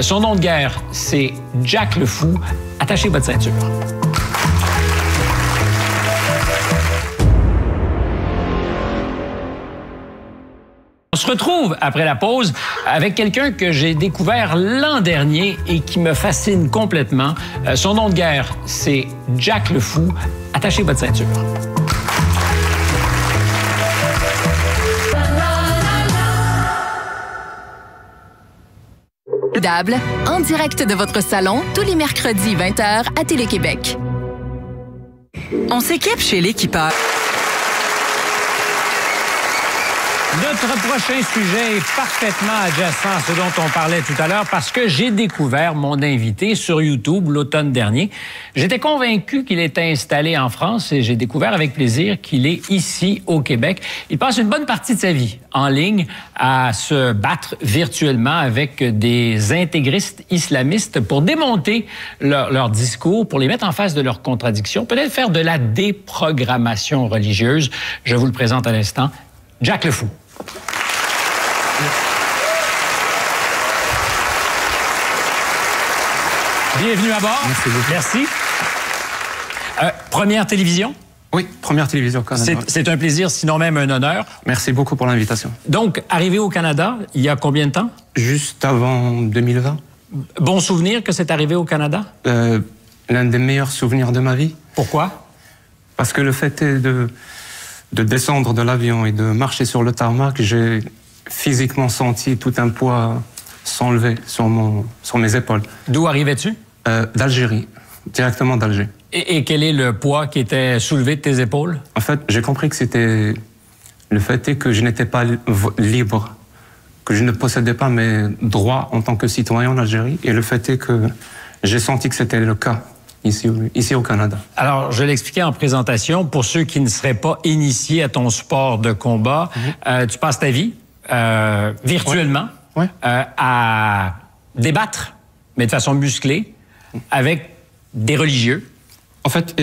Son nom de guerre, c'est Jack le Fou. Attachez votre ceinture. On se retrouve après la pause avec quelqu'un que j'ai découvert l'an dernier et qui me fascine complètement. Son nom de guerre, c'est Jack le Fou. Attachez votre ceinture. Dable, en direct de votre salon, tous les mercredis 20h à Télé-Québec. On s'équipe chez l'équipeur. Notre prochain sujet est parfaitement adjacent à ce dont on parlait tout à l'heure parce que j'ai découvert mon invité sur YouTube l'automne dernier. J'étais convaincu qu'il était installé en France et j'ai découvert avec plaisir qu'il est ici au Québec. Il passe une bonne partie de sa vie en ligne à se battre virtuellement avec des intégristes islamistes pour démonter leur discours, pour les mettre en face de leurs contradictions, peut-être faire de la déprogrammation religieuse. Je vous le présente à l'instant, Jack le Fou. Bienvenue à bord. Merci beaucoup. Merci. Première télévision? Oui, première télévision au Canada. C'est un plaisir, sinon même un honneur. Merci beaucoup pour l'invitation. Donc, arrivé au Canada, il y a combien de temps? Juste avant 2020. Bon souvenir que c'est arrivé au Canada? L'un des meilleurs souvenirs de ma vie. Pourquoi? Parce que le fait est de descendre de l'avion et de marcher sur le tarmac, j'ai physiquement senti tout un poids s'enlever sur mes épaules. D'où arrivais-tu? D'Algérie, directement d'Alger. Et quel est le poids qui était soulevé de tes épaules? En fait, j'ai compris que c'était... Le fait est que je n'étais pas libre, que je ne possédais pas mes droits en tant que citoyen en Algérie. Et le fait est que j'ai senti que c'était le cas ici au Canada. Alors, je l'expliquais en présentation, pour ceux qui ne seraient pas initiés à ton sport de combat, tu passes ta vie virtuellement à débattre, mais de façon musclée, avec des religieux. En fait,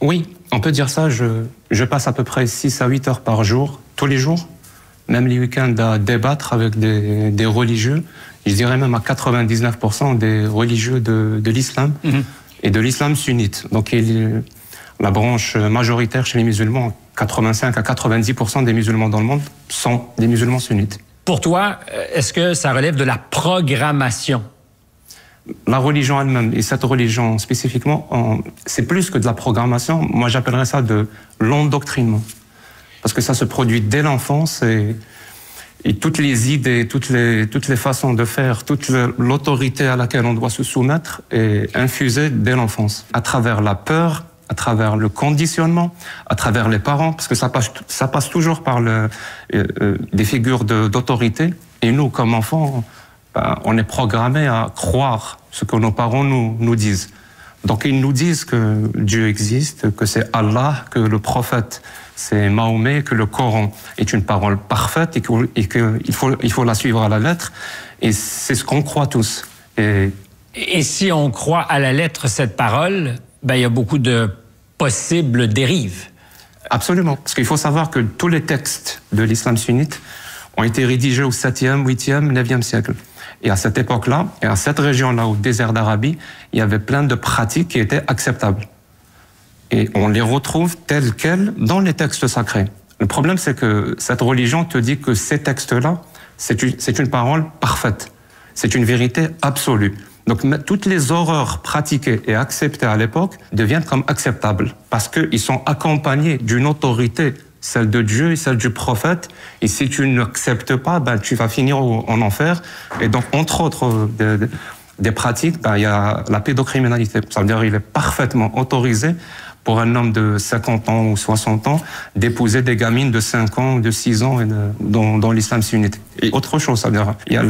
oui, on peut dire ça. Je passe à peu près 6 à 8 heures par jour, tous les jours, même les week-ends, à débattre avec des religieux. Je dirais même à 99% des religieux de l'islam et de l'islam sunnite. Donc, la branche majoritaire chez les musulmans, 85 à 90% des musulmans dans le monde sont des musulmans sunnites. Pour toi, est-ce que ça relève de la programmation? La religion elle-même, et cette religion spécifiquement, c'est plus que de la programmation. Moi, j'appellerais ça de l'endoctrinement. Parce que ça se produit dès l'enfance et toutes les idées, toutes les façons de faire, toute l'autorité à laquelle on doit se soumettre est infusée dès l'enfance. À travers la peur, à travers le conditionnement, à travers les parents, parce que ça passe toujours par des figures d'autorité. Et nous, comme enfants, on est programmés à croire ce que nos parents nous disent. Donc ils nous disent que Dieu existe, que c'est Allah, que le prophète c'est Mahomet, que le Coran est une parole parfaite et qu'il faut la suivre à la lettre. Et c'est ce qu'on croit tous. Et si on croit à la lettre cette parole, il y a beaucoup de possibles dérives. Absolument. Parce qu'il faut savoir que tous les textes de l'islam sunnite ont été rédigés au 7e, 8e, 9e siècle. Et à cette époque-là, et à cette région-là, au désert d'Arabie, il y avait plein de pratiques qui étaient acceptables. Et on les retrouve telles quelles dans les textes sacrés. Le problème, c'est que cette religion te dit que ces textes-là, c'est une parole parfaite. C'est une vérité absolue. Donc, toutes les horreurs pratiquées et acceptées à l'époque deviennent comme acceptables parce qu'ils sont accompagnés d'une autorité, celle de Dieu et celle du prophète. Et si tu n'acceptes pas, tu vas finir en enfer. Et donc, entre autres des pratiques, il y a la pédocriminalité. Ça veut dire qu'il est parfaitement autorisé pour un homme de 50 ans ou 60 ans d'épouser des gamines de 5 ans ou de 6 ans dans l'islam sunnite. Et autre chose, ça veut dire il y a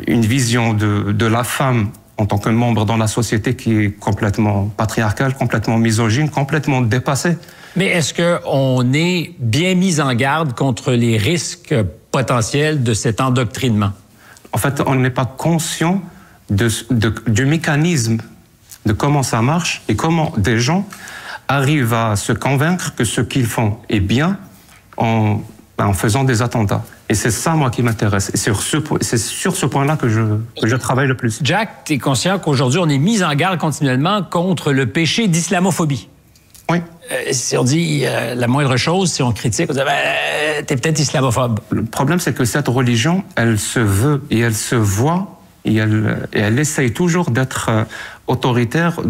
une vision de la femme en tant que membre dans la société qui est complètement patriarcale, complètement misogyne, complètement dépassée. Mais est-ce qu'on est bien mis en garde contre les risques potentiels de cet endoctrinement? En fait, on n'est pas conscient du mécanisme, de comment ça marche et comment des gens arrivent à se convaincre que ce qu'ils font est bien en faisant des attentats. Et c'est ça, moi, qui m'intéresse. Et c'est sur ce point-là que je travaille le plus. Jack, tu es conscient qu'aujourd'hui, on est mis en garde continuellement contre le péché d'islamophobie. Oui. Si on dit la moindre chose, si on critique, on dit t'es peut-être islamophobe. Le problème, c'est que cette religion, elle se veut et elle se voit et elle essaye toujours d'être autoritaire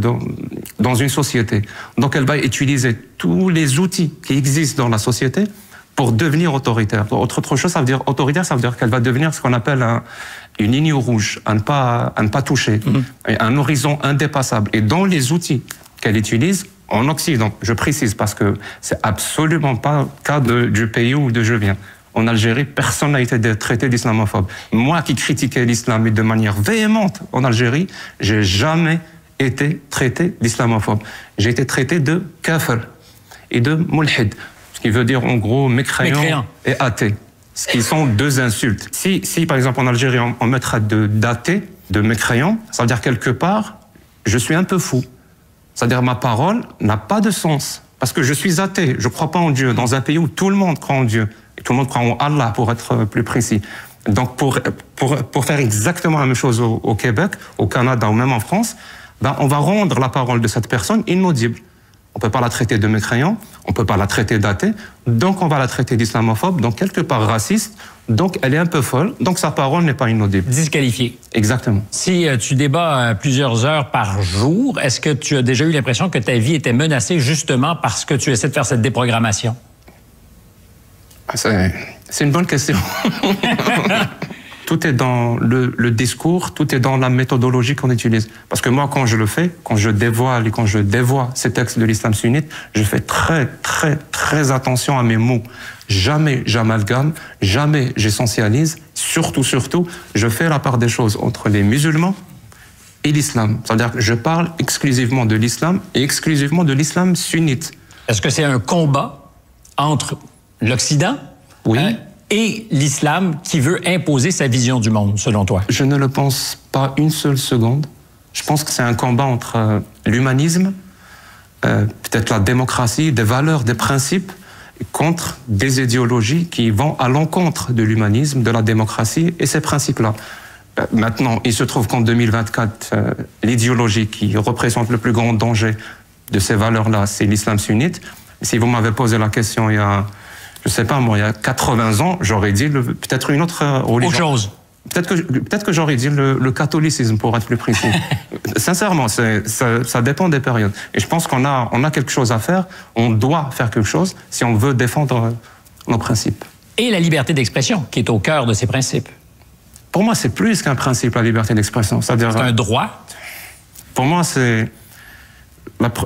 dans une société. Donc, elle va utiliser tous les outils qui existent dans la société pour devenir autoritaire. Autre chose, ça veut dire autoritaire, ça veut dire qu'elle va devenir ce qu'on appelle une ligne rouge, à ne pas toucher, un horizon indépassable. Et dans les outils qu'elle utilise, en Occident, je précise parce que c'est absolument pas le cas du pays où je viens. En Algérie, personne n'a été traité d'islamophobe. Moi qui critiquais l'islam de manière véhémente en Algérie, j'ai jamais été traité d'islamophobe. J'ai été traité de kafir et de mulhid, ce qui veut dire en gros mécréant et athée, ce qui sont deux insultes. Si par exemple en Algérie on me traite d'athée, de mécréant, ça veut dire quelque part, je suis un peu fou. C'est-à-dire ma parole n'a pas de sens. Parce que je suis athée, je ne crois pas en Dieu, dans un pays où tout le monde croit en Dieu. Et tout le monde croit en Allah, pour être plus précis. Donc pour faire exactement la même chose au Québec, au Canada ou même en France, on va rendre la parole de cette personne inaudible. On ne peut pas la traiter de mécréant, on ne peut pas la traiter d'athée, donc on va la traiter d'islamophobe, donc quelque part raciste, donc elle est un peu folle, donc sa parole n'est pas inaudible. Disqualifiée. Exactement. Si tu débats plusieurs heures par jour, est-ce que tu as déjà eu l'impression que ta vie était menacée justement parce que tu essaies de faire cette déprogrammation? C'est une bonne question. Tout est dans le discours, tout est dans la méthodologie qu'on utilise. Parce que moi, quand je le fais, quand je dévoile et quand je dévoie ces textes de l'islam sunnite, je fais très, très, très attention à mes mots. Jamais j'amalgame, jamais j'essentialise. Surtout, je fais la part des choses entre les musulmans et l'islam. C'est-à-dire que je parle exclusivement de l'islam et exclusivement de l'islam sunnite. Est-ce que c'est un combat entre l'Occident et l'islam qui veut imposer sa vision du monde, selon toi? Je ne le pense pas une seule seconde. Je pense que c'est un combat entre l'humanisme, peut-être la démocratie, des valeurs, des principes, contre des idéologies qui vont à l'encontre de l'humanisme, de la démocratie et ces principes-là. Maintenant, il se trouve qu'en 2024, l'idéologie qui représente le plus grand danger de ces valeurs-là, c'est l'islam sunnite. Si vous m'avez posé la question il y a, je sais pas moi, il y a 80 ans, j'aurais dit peut-être une autre religion. Autre chose. Peut-être que j'aurais dit le catholicisme, pour être plus précis. Sincèrement, ça dépend des périodes. Et je pense qu'on a quelque chose à faire, on doit faire quelque chose si on veut défendre nos principes. Et la liberté d'expression, qui est au cœur de ces principes. Pour moi, c'est plus qu'un principe, la liberté d'expression. C'est un droit? Pour moi,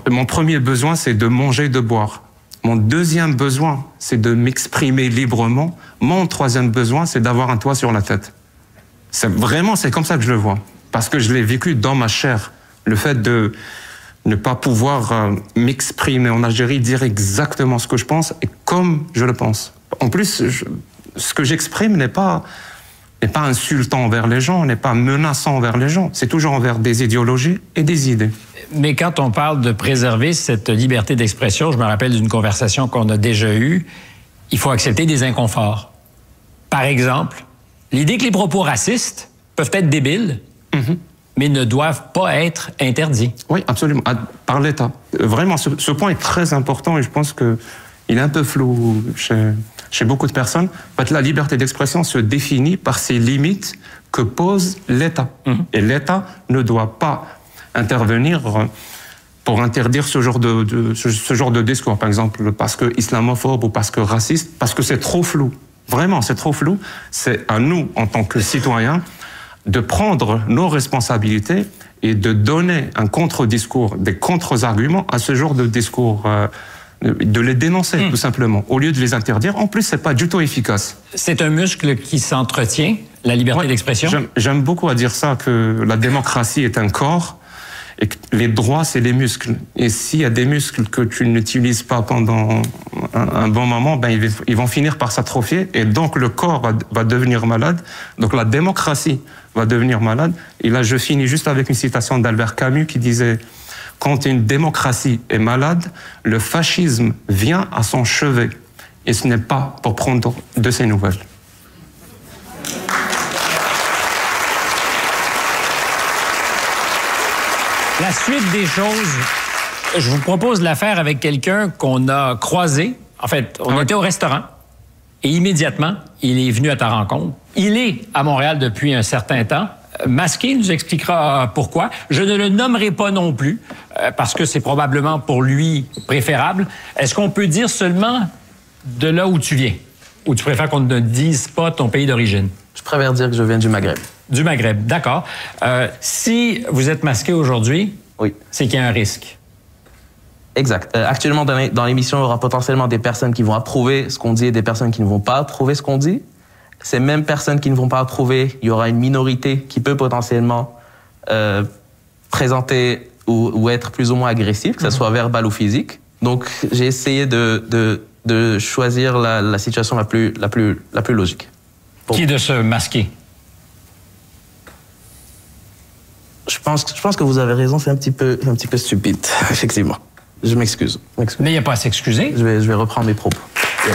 mon premier besoin, c'est de manger, de boire. Mon deuxième besoin, c'est de m'exprimer librement. Mon troisième besoin, c'est d'avoir un toit sur la tête. C'est comme ça que je le vois. Parce que je l'ai vécu dans ma chair. Le fait de ne pas pouvoir m'exprimer en Algérie, dire exactement ce que je pense et comme je le pense. En plus, ce que j'exprime n'est pas insultant envers les gens, n'est pas menaçant envers les gens. C'est toujours envers des idéologies et des idées. Mais quand on parle de préserver cette liberté d'expression, je me rappelle d'une conversation qu'on a déjà eue, il faut accepter des inconforts. Par exemple, l'idée que les propos racistes peuvent être débiles, mais ne doivent pas être interdits. Oui, absolument, par l'État. Vraiment, ce point est très important et je pense qu'il est un peu flou chez beaucoup de personnes. En fait, la liberté d'expression se définit par ces limites que pose l'État. Et l'État ne doit pas intervenir pour interdire ce genre de discours, par exemple, parce que islamophobe ou parce que raciste, parce que c'est trop flou. Vraiment, c'est trop flou. C'est à nous, en tant que citoyens, de prendre nos responsabilités et de donner un contre-discours, des contre-arguments à ce genre de discours, de les dénoncer, tout simplement, au lieu de les interdire. En plus, c'est pas du tout efficace. C'est un muscle qui s'entretient, la liberté d'expression? J'aime beaucoup à dire ça, que la démocratie est un corps et que les droits, c'est les muscles. Et s'il y a des muscles que tu n'utilises pas pendant un bon moment, ils vont finir par s'atrophier et donc le corps va devenir malade. Donc la démocratie va devenir malade. Et là, je finis juste avec une citation d'Albert Camus qui disait « Quand une démocratie est malade, le fascisme vient à son chevet. Et ce n'est pas pour prendre de ses nouvelles. » La suite des choses, je vous propose de la faire avec quelqu'un qu'on a croisé. En fait, on était au restaurant et immédiatement, il est venu à ta rencontre. Il est à Montréal depuis un certain temps. Masqué, il nous expliquera pourquoi. Je ne le nommerai pas non plus, parce que c'est probablement pour lui préférable. Est-ce qu'on peut dire seulement de là où tu viens? Ou tu préfères qu'on ne dise pas ton pays d'origine? Je préfère dire que je viens du Maghreb. Du Maghreb, d'accord. Si vous êtes masqué aujourd'hui, oui, c'est qu'il y a un risque. Exact. Actuellement, dans l'émission, il y aura potentiellement des personnes qui vont approuver ce qu'on dit et des personnes qui ne vont pas approuver ce qu'on dit. Ces mêmes personnes qui ne vont pas approuver, il y aura une minorité qui peut potentiellement présenter ou être plus ou moins agressive, que ce soit verbal ou physique. Donc, j'ai essayé de choisir la situation la plus logique. Qui est de se masquer? Je pense que vous avez raison, c'est un petit peu stupide, effectivement. Je m'excuse. Mais il n'y a pas à s'excuser. Je vais reprendre mes propos. Mais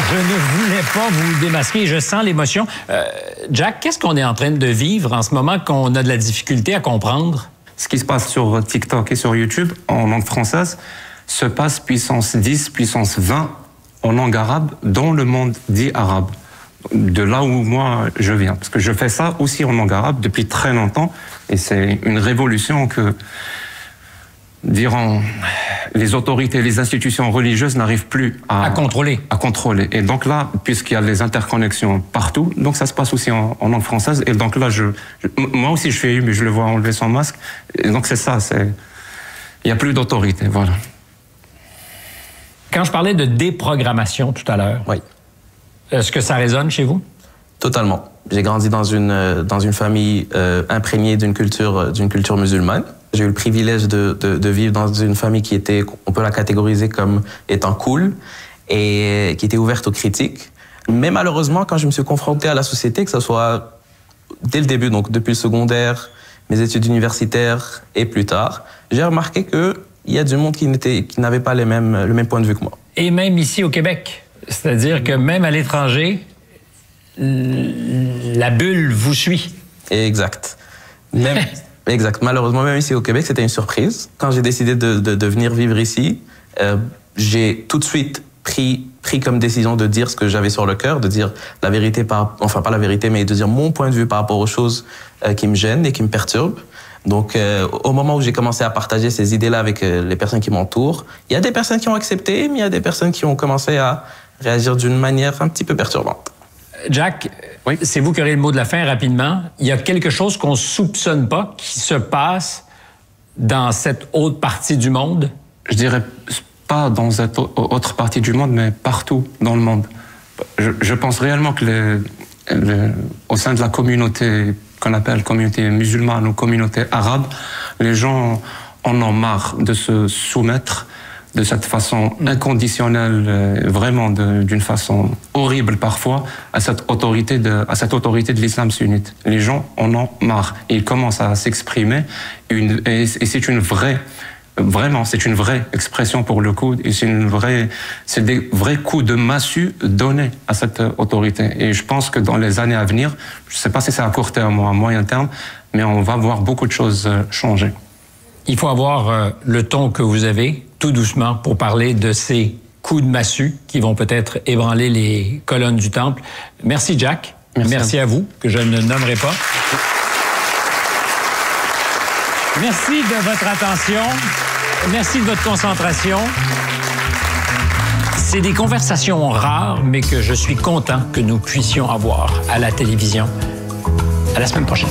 je ne voulais pas vous démasquer. Je sens l'émotion. Jack, qu'est-ce qu'on est en train de vivre en ce moment qu'on a de la difficulté à comprendre? Ce qui se passe sur TikTok et sur YouTube en langue française se passe puissance 10, puissance 20 en langue arabe dans le monde dit arabe. De là où moi je viens. Parce que je fais ça aussi en langue arabe depuis très longtemps et c'est une révolution que, diront, les autorités, les institutions religieuses n'arrivent plus à contrôler. Et donc là, puisqu'il y a les interconnexions partout, donc ça se passe aussi en langue française. Et donc là, moi aussi je suis ému, mais je le vois enlever son masque. Et donc c'est ça, il n'y a plus d'autorité, voilà. Quand je parlais de déprogrammation tout à l'heure, oui. Est-ce que ça résonne chez vous? Totalement. J'ai grandi dans une famille imprégnée d'une culture musulmane. J'ai eu le privilège de vivre dans une famille qui était, on peut la catégoriser comme étant cool et qui était ouverte aux critiques. Mais malheureusement, quand je me suis confronté à la société, que ce soit dès le début, donc depuis le secondaire, mes études universitaires et plus tard, j'ai remarqué qu'il y a du monde qui n'avait pas le même point de vue que moi. Et même ici au Québec? C'est-à-dire que même à l'étranger, la bulle vous suit. Exact. Exact. Malheureusement, même ici au Québec, c'était une surprise. Quand j'ai décidé de venir vivre ici, j'ai tout de suite pris comme décision de dire ce que j'avais sur le cœur, de dire la vérité, enfin pas la vérité, mais de dire mon point de vue par rapport aux choses qui me gênent et qui me perturbent. Donc, au moment où j'ai commencé à partager ces idées-là avec les personnes qui m'entourent, il y a des personnes qui ont accepté, mais il y a des personnes qui ont commencé à réagir d'une manière un petit peu perturbante. Jack, oui? C'est vous qui aurez le mot de la fin rapidement. Il y a quelque chose qu'on ne soupçonne pas qui se passe dans cette autre partie du monde? Je dirais pas dans cette autre partie du monde, mais partout dans le monde. Je pense réellement que au sein de la communauté qu'on appelle communauté musulmane ou communauté arabe, les gens en ont marre de se soumettre de cette façon inconditionnelle, vraiment d'une façon horrible parfois, à cette autorité de l'islam sunnite. Les gens en ont marre. Et ils commencent à s'exprimer. Et c'est une vraie, vraiment, c'est une vraie expression pour le coup. Et c'est des vrais coups de massue donnés à cette autorité. Et je pense que dans les années à venir, je ne sais pas si c'est à court terme ou à moyen terme, mais on va voir beaucoup de choses changer. Il faut avoir le ton que vous avez, tout doucement, pour parler de ces coups de massue qui vont peut-être ébranler les colonnes du temple. Merci, Jack. Merci à vous, que je ne nommerai pas. Merci de votre attention. Merci de votre concentration. C'est des conversations rares, mais que je suis content que nous puissions avoir à la télévision. À la semaine prochaine.